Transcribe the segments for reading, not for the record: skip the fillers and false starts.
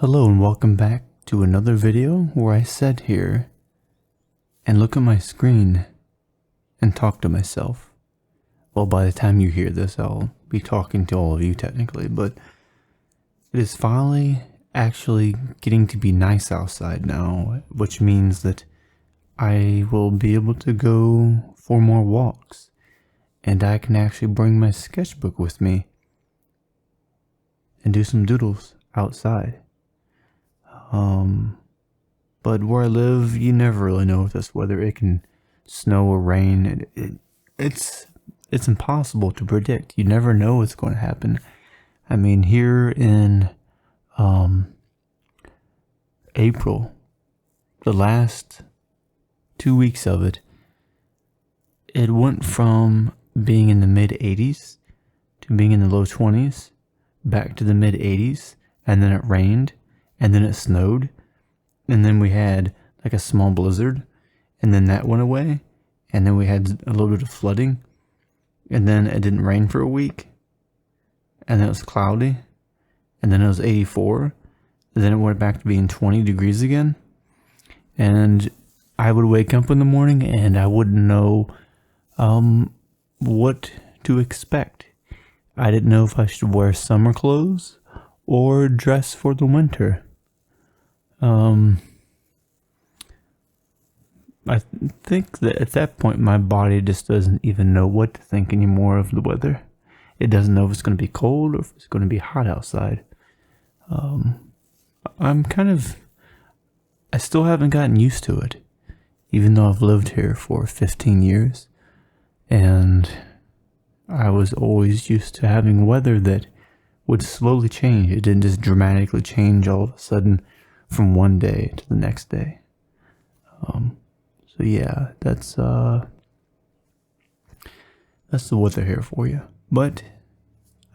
Hello and welcome back to another video where I sit here and look at my screen and talk to myself. Well, by the time you hear this, I'll be talking to all of you technically, but it is finally actually getting to be nice outside now, which means that I will be able to go for more walks and I can actually bring my sketchbook with me and do some doodles outside. But where I live, you never really know with this weather. It can snow or rain. It's impossible to predict. You never know what's going to happen. I mean, here in April, the last 2 weeks of it, it went from being in the mid 80s to being in the low 20s, back to the mid 80s, and then it rained. And then it snowed, and then we had like a small blizzard, and then that went away, and then we had a little bit of flooding, and then it didn't rain for a week, and then it was cloudy, and then it was 84, and then it went back to being 20 degrees again, and I would wake up in the morning and I wouldn't know what to expect. I didn't know if I should wear summer clothes or dress for the winter. I think that at that point my body just doesn't even know what to think anymore of the weather. It doesn't know if it's going to be cold or if it's going to be hot outside. I still haven't gotten used to it, even though I've lived here for 15 years, and I was always used to having weather that would slowly change. It didn't just dramatically change all of a sudden from one day to the next day. So yeah, that's the weather here for you. But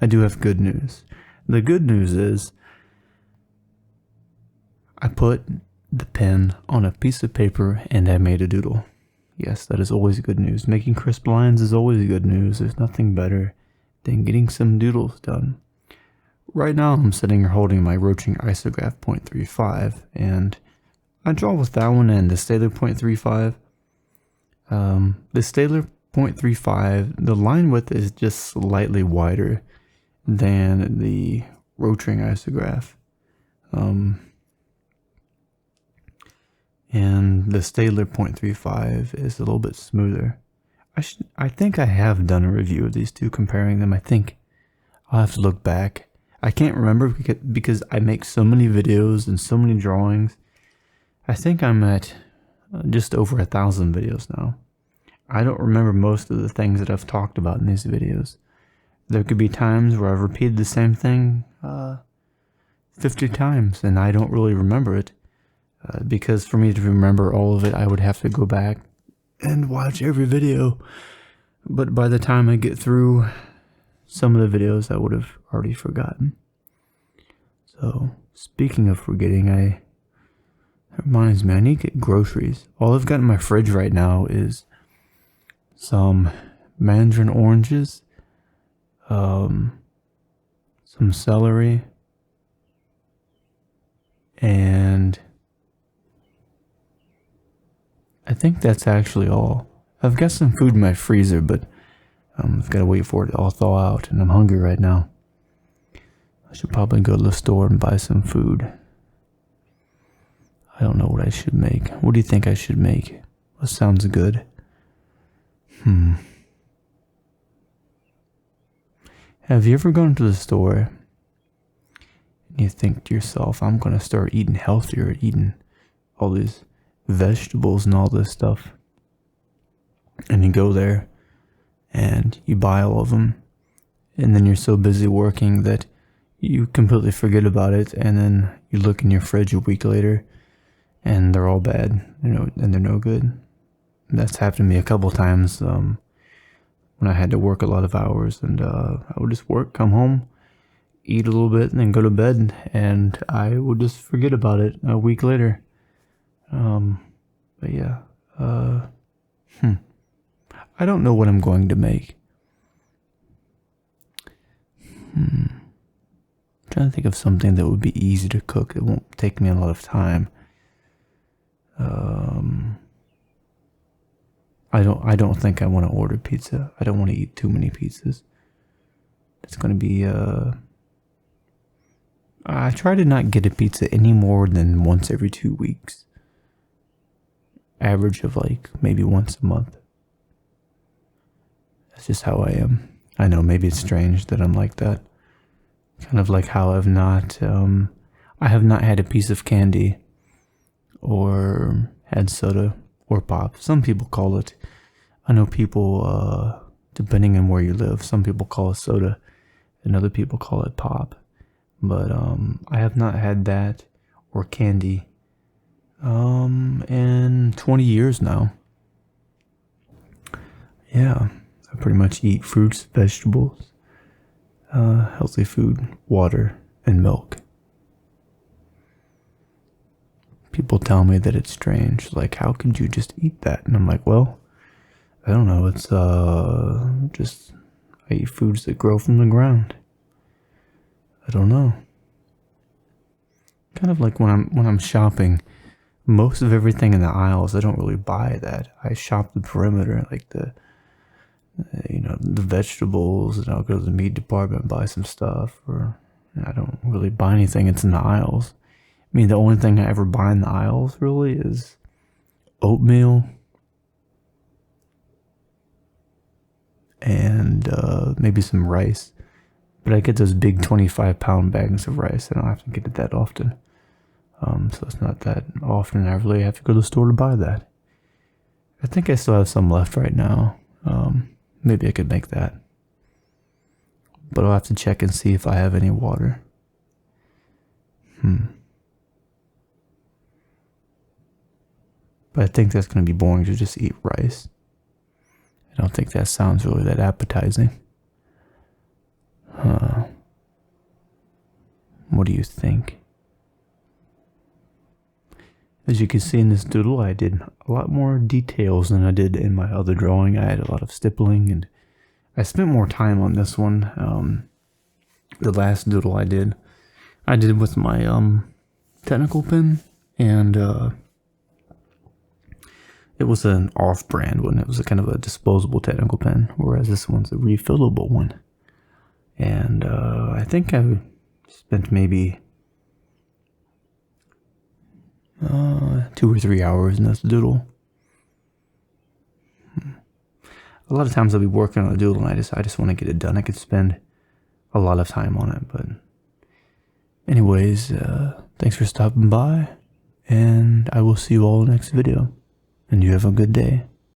I do have good news. The good news is I put the pen on a piece of paper and I made a doodle. Yes, that is always good news. Making crisp lines is always good news. There's nothing better than getting some doodles done. Right now I'm sitting here holding my Roaching Isograph 0.35, and I draw with that one and the Staedtler 0.35. The Staedtler 0.35, the line width is just slightly wider than the Roaching Isograph. And the Staedtler 0.35 is a little bit smoother. I think I have done a review of these two, comparing them. I think I'll have to look back. I can't remember because I make so many videos and so many drawings. I think I'm at just over 1,000 videos now. I don't remember most of the things that I've talked about in these videos. There could be times where I've repeated the same thing 50 times and I don't really remember it. Because for me to remember all of it, I would have to go back and watch every video. But by the time I get through some of the videos, I would have already forgotten. So, speaking of forgetting, that reminds me, I need to get groceries. All I've got in my fridge right now is some mandarin oranges, some celery, and I think that's actually all. I've got some food in my freezer, but I've got to wait for it to all thaw out, and I'm hungry right now. I should probably go to the store and buy some food. I don't know what I should make. What do you think I should make? What sounds good? Have you ever gone to the store and you think to yourself, I'm going to start eating healthier, eating all these vegetables and all this stuff, and you go there and you buy all of them, and then you're so busy working that you completely forget about it, and then you look in your fridge a week later and they're all bad, and they're no good. That's happened to me a couple times when I had to work a lot of hours, and I would just work, come home, eat a little bit, and then go to bed, and I would just forget about it a week later. But yeah, I don't know what I'm going to make. trying to think of something that would be easy to cook. It won't take me a lot of time. I don't think I want to order pizza. I don't want to eat too many pizzas. It's going to be, I try to not get a pizza any more than once every 2 weeks. Average of like maybe once a month. That's just how I am. I know maybe it's strange that I'm like that. Kind of like how I have not had a piece of candy or had soda or pop. Some people call it, I know people, depending on where you live, some people call it soda and other people call it pop. But I have not had that or candy in 20 years now. Yeah, I pretty much eat fruits, vegetables, healthy food, water, and milk. People tell me that it's strange, like, how could you just eat that? And I'm like, well, I don't know, it's just, I eat foods that grow from the ground. I don't know. Kind of like when I'm shopping, most of everything in the aisles, I don't really buy that. I shop the perimeter, like the vegetables, and I'll go to the meat department and buy some stuff, or I don't really buy anything that's in the aisles. I mean, the only thing I ever buy in the aisles really is oatmeal and maybe some rice. But I get those big 25-pound bags of rice. I don't have to get it that often. So it's not that often I really have to go to the store to buy that. I think I still have some left right now. Maybe I could make that. But I'll have to check and see if I have any water. But I think that's going to be boring to just eat rice. I don't think that sounds really that appetizing. What do you think? As you can see in this doodle, I did a lot more details than I did in my other drawing. I had a lot of stippling, and I spent more time on this one. The last doodle I did with my technical pen, and it was an off-brand one. It was a kind of a disposable technical pen, whereas this one's a refillable one. And I think I spent maybe 2 or 3 hours in this doodle. A lot of times I'll be working on a doodle and I just want to get it done. I could spend a lot of time on it, but anyways, thanks for stopping by, and I will see you all in the next video, and you have a good day.